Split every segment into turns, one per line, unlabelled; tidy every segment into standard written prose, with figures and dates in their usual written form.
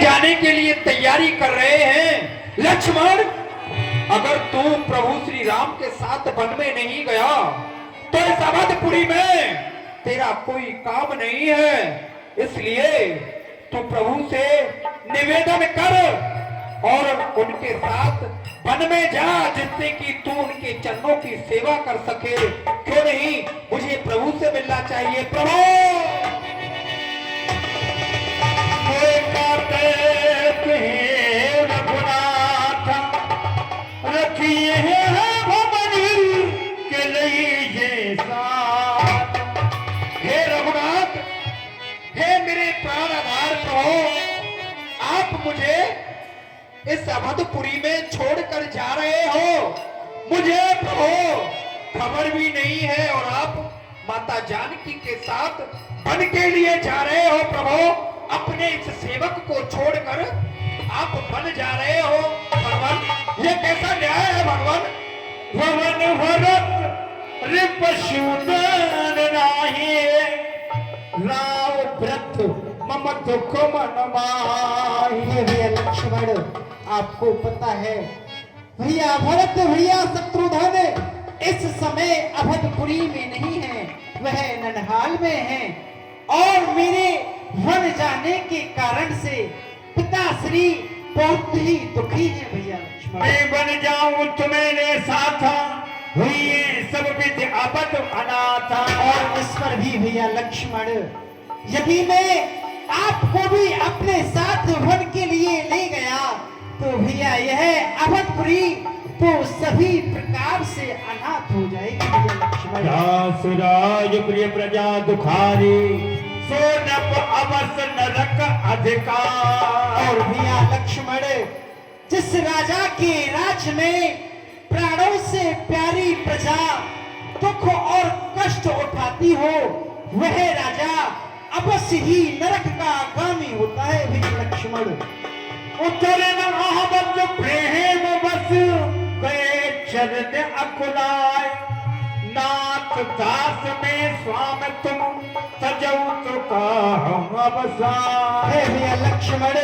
जाने के लिए तैयारी कर रहे हैं। लक्ष्मण, अगर तू प्रभु श्री राम के साथ वन में नहीं गया तो इस अवधपुरी में तेरा कोई काम नहीं है। इसलिए तू प्रभु से निवेदन कर और उनके साथ वन में जा, जिससे कि तू उनके चरणों की सेवा कर सके। क्यों नहीं, मुझे प्रभु से मिलना चाहिए। प्रभु
रघुनाथ रखिए के लिए साथ।
हे रघुनाथ, हे मेरे प्राण आधार प्रभु, आप मुझे इस अवधपुरी में छोड़कर जा रहे हो। मुझे प्रभु खबर भी नहीं है और आप माता जानकी के साथ वन के लिए जा रहे हो। प्रभु, अपने इस सेवक को छोड़कर आप वन जा रहे हो। भगवान, ये कैसा न्याय है भगवान?
भवन भरत रिपशुदन नाही राव व्रत मम दुख मन माही।
भैया लक्ष्मण, आपको पता है भैया भरत भैया शत्रुघ्न इस समय अवधपुरी में नहीं है, वह ननहाल में है। और मेरे वन जाने के कारण से पिताश्री बहुत ही दुखी है। भैया लक्ष्मण,
मैं बन जाऊं तुम्हें साथा हुई सब विधि अबद अनाथा।
और इस पर भी भैया लक्ष्मण, यदि मैं आपको भी अपने साथ वन के लिए ले गया तो भैया यह अवधपुरी तो सभी प्रकार से अनाथ हो जाएगी। भैया लक्ष्मण,
सुराज प्रिय प्रजा दुखारी सोनप अवस नरक अधिकार।
और भैया लक्ष्मण, जिस राजा के राज में प्राणों से प्यारी प्रजा दुख और कष्ट उठाती हो, वह राजा अवश्य ही नरक का आगामी होता है। भैया लक्ष्मण,
उतरे न आहबत प्रेम बस गए चरण अकुलाय। नाथ दास में स्वाम तुम सजऊ तो हम अवसाय।
हे भैया लक्ष्मण,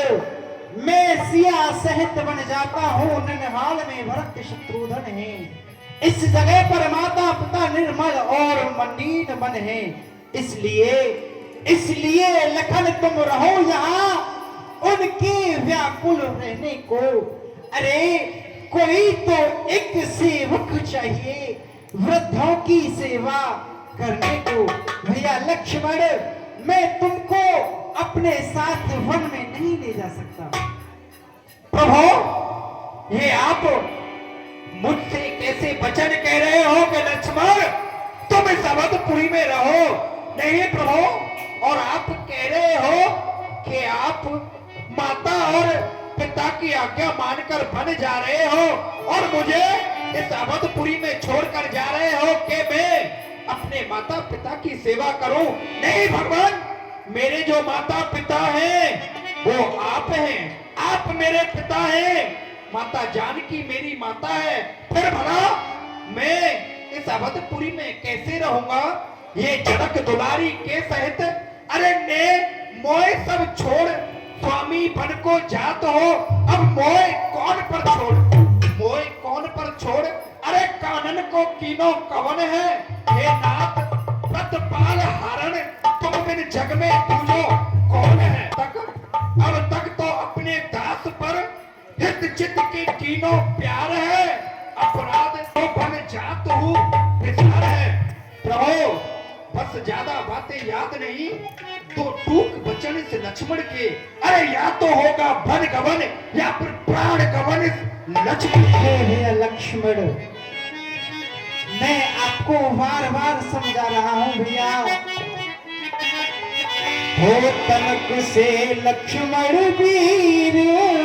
मैं सिया सहित बन जाता हूँ। ननहाल में भरत शत्रुघ्न है, इस जगह पर माता पिता निर्मल और मलिन मन है। इसलिए लखन तुम रहो यहाँ उनके व्याकुल रहने को। अरे कोई तो एक सेवक चाहिए वृद्धों की सेवा करने को। भैया लक्ष्मण, मैं तुमको अपने साथ वन में नहीं ले जा सकता।
प्रभु, ये आप मुझसे कैसे वचन कह रहे हो कि लक्ष्मण तुम इस अवधपुरी में रहो? नहीं प्रभु, और आप कह रहे हो कि आप माता और पिता की आज्ञा मानकर वन जा रहे हो और मुझे इस अवधपुरी में छोड़कर जा रहे हो कि मैं अपने माता पिता की सेवा करूं? नहीं भगवान, मेरे जो माता पिता हैं वो आप हैं, आप मेरे पिता हैं। माता जानकी मेरी माता है, फिर भला मैं इस अवधपुरी में कैसे रहूंगा ये जनक दुलारी के सहित? अरे ने मोए सब छोड़ स्वामी बन को जात हो, अब मोए कौन पर छोड़, मोए कौन पर छोड़? अरे कानन को कीनो कवन है, हे नाथ प्रतपाल हरण तुम बिन जग में पूजो कौन है? अब तक तो अपने दास पर हित चित के कीनो प्यार है, अपराध तो बन जात हूँ विचार है। प्रभु, बस ज्यादा बातें याद नहीं तो टूक बचन से लक्ष्मण के, अरे या तो होगा वन गवन या फिर प्राण गवन इस लक्ष्मण।
हे लक्ष्मण, मैं आपको बार बार समझा रहा हूँ भैया। हो तनक से लक्ष्मण वीर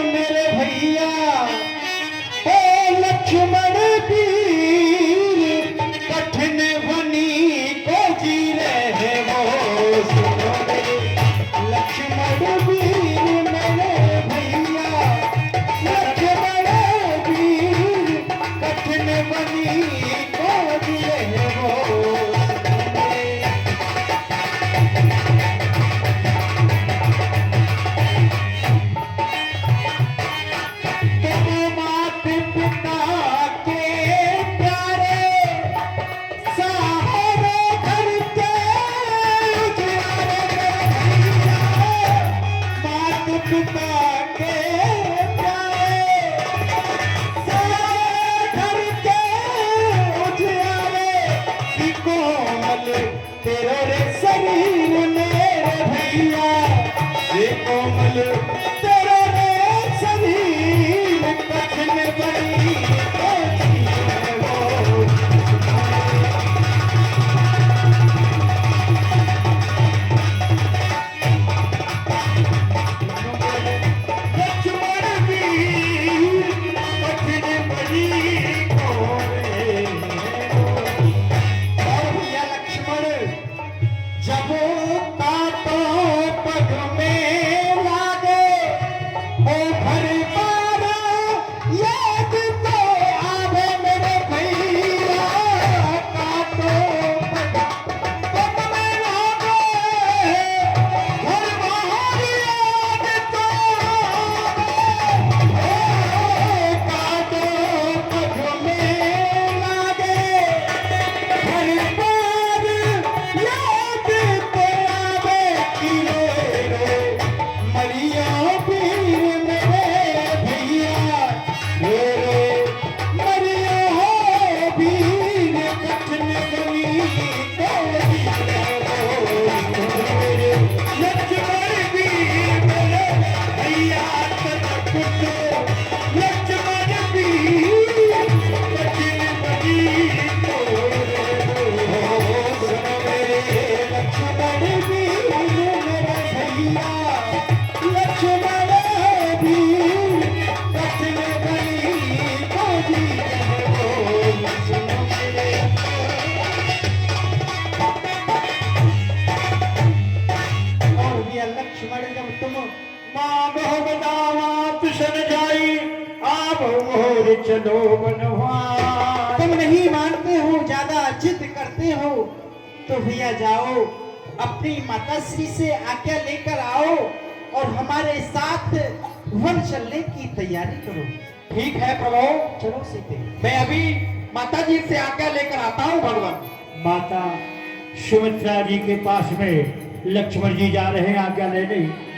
मेरे भैया, हो लक्ष्मण वीर कठिन बनी को जी रहे हो। लक्ष्मण वीर मेरे भैया, लक्ष्मण वीर कठिन बनी को जी रहे हो। सुखता के प्यारे घर के उजियारे की कोमल तेरे रे शरीर मेरे भैया ये कोमल तेरे रे शरीर कठिन बड़ी
चलो बनवास।
तुम नहीं मानते हो, ज्यादा जिद करते हो, तो भैया जाओ अपनी माता श्री से आज्ञा लेकर आओ और हमारे साथ वन चलने की तैयारी करो।
ठीक है प्रभु,
चलो सीते।
मैं अभी माता जी से आज्ञा लेकर आता हूँ भगवान।
माता सुमित्रा जी के पास में लक्ष्मण जी जा रहे हैं आज्ञा लेने।